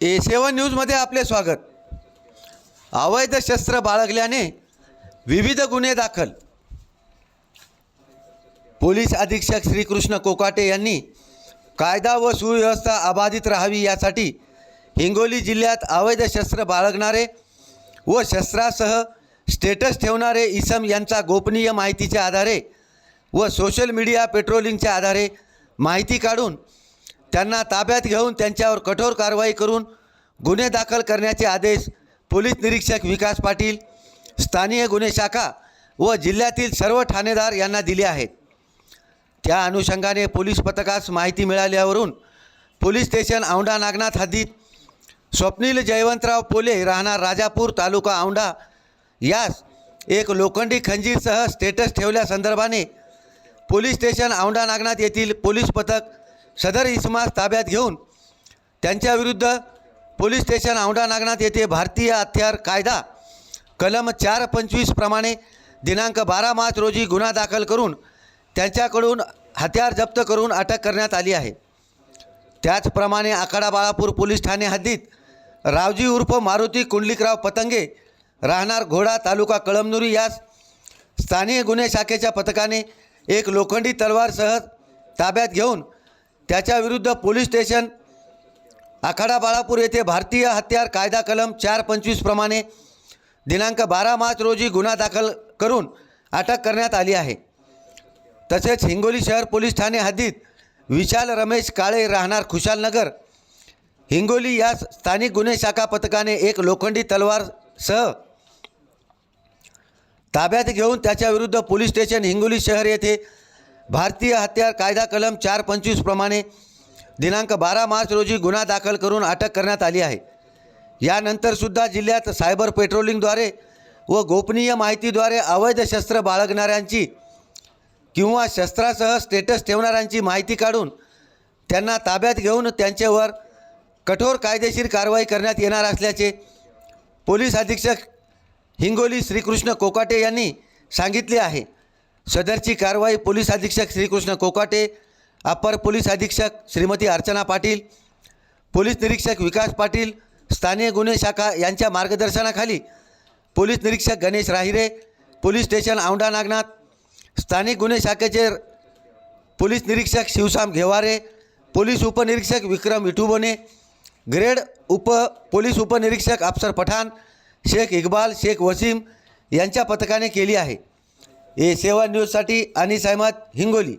A7 न्यूजमध्ये आपले स्वागत। अवैध शस्त्र बाळगल्याने विविध गुन्हे दाखल। पोलीस अधीक्षक श्रीकृष्ण कोकाटे यांनी कायदा व सुव्यवस्था अबाधित राहावी यासाठी हिंगोली जिल्ह्यात अवैध शस्त्र बाळगणारे व शस्त्रासह स्टेटस ठेवणारे इसम यांचा गोपनीय माहितीच्या आधारे व सोशल मीडिया पेट्रोलिंगच्या आधारे माहिती काढून त्यांना ताब्यात घेऊन त्यांच्यावर कठोर कारवाई करून गुन्हे दाखल करण्याचे आदेश पोलीस निरीक्षक विकास पाटील, स्थानीय गुन्हे शाखा व जिल्ह्यातील सर्व ठाणेदार यांना दिले आहेत। त्या अनुषंगाने पोलीस पथकास माहिती मिळाल्यावरून पोलीस स्टेशन औंढा नागनाथ हद्दीत स्वप्नील जयवंतराव पोले राहणार राजापूर तालुका औंढा यास एक लोखंडी खंजीरसह स्टेटस ठेवल्यासंदर्भाने पोलीस स्टेशन औंढा नागनाथ येथील पोलीस पथक सदर इसमास ताब्यात घेऊन त्यांच्याविरुद्ध पोलीस स्टेशन औंढा नागनाथ येथे भारतीय हत्यार कायदा कलम 425 प्रमाणे दिनांक 12 मार्च रोजी गुन्हा दाखल करून त्यांच्याकडून हत्यार जप्त करून अटक करण्यात आली आहे। त्याचप्रमाणे आखाडा बाळापूर पोलीस ठाणे हद्दीत रावजी उर्फ मारुती कुंडलिकराव पतंगे राहणार घोडा तालुका कळमनुरी यास स्थानीय गुन्हे शाखेच्या पथकाने एक लोखंडी तलवारसह ताब्यात घेऊन त्याच्याविरुद्ध पोलीस स्टेशन आखाडा बाळापूर येथे भारतीय हत्यार कायदा कलम 425 प्रमाणे दिनांक 12 मार्च रोजी गुन्हा दाखल करून अटक करण्यात आली आहे। तसेच हिंगोली शहर पोलीस ठाणे हद्दीत विशाल रमेश काळे राहणार खुशालनगर हिंगोली यास स्थानिक गुन्हे शाखा पथकाने एक लोखंडी तलवारसह ताब्यात घेऊन त्याच्याविरुद्ध पोलीस स्टेशन हिंगोली शहर येथे भारतीय हत्यार कायदा कलम 425 प्रमाणे दिनांक 12 मार्च रोजी गुन्हा दाखल करून अटक करण्यात आली आहे। यानंतर सुद्धा जिल्ह्यात सायबर पेट्रोलिंगद्वारे व गोपनीय माहितीद्वारे अवैध शस्त्र बाळगणाऱ्यांची किंवा शस्त्रासह स्टेटस ठेवणाऱ्यांची माहिती काढून त्यांना ताब्यात घेऊन त्यांच्यावर कठोर कायदेशीर कारवाई करण्यात येणार असल्याचे पोलीस अधीक्षक हिंगोली श्रीकृष्ण कोकाटे यांनी सांगितले आहे। सदरची कारवाई पोलीस अधीक्षक श्रीकृष्ण कोकाटे, अपर पोलीस अधीक्षक श्रीमती अर्चना पाटील, पोलीस निरीक्षक विकास पाटील, स्थानीय गुन्हे शाखा यांच्या मार्गदर्शनाखाली पोलीस निरीक्षक गणेश राहिरे, पोलीस स्टेशन औंढा नागनाथ, स्थानिक गुन्हे शाखेचे पोलीस निरीक्षक शिवसाम घेवारे, पोलीस उपनिरीक्षक विक्रम विठुबने, ग्रेड पोलीस उपनिरीक्षक अफसर पठाण, शेख इक्बाल, शेख वसीम यांच्या पथकाने केली आहे। A7 न्यूजसाठी अनीस अहमद, हिंगोली।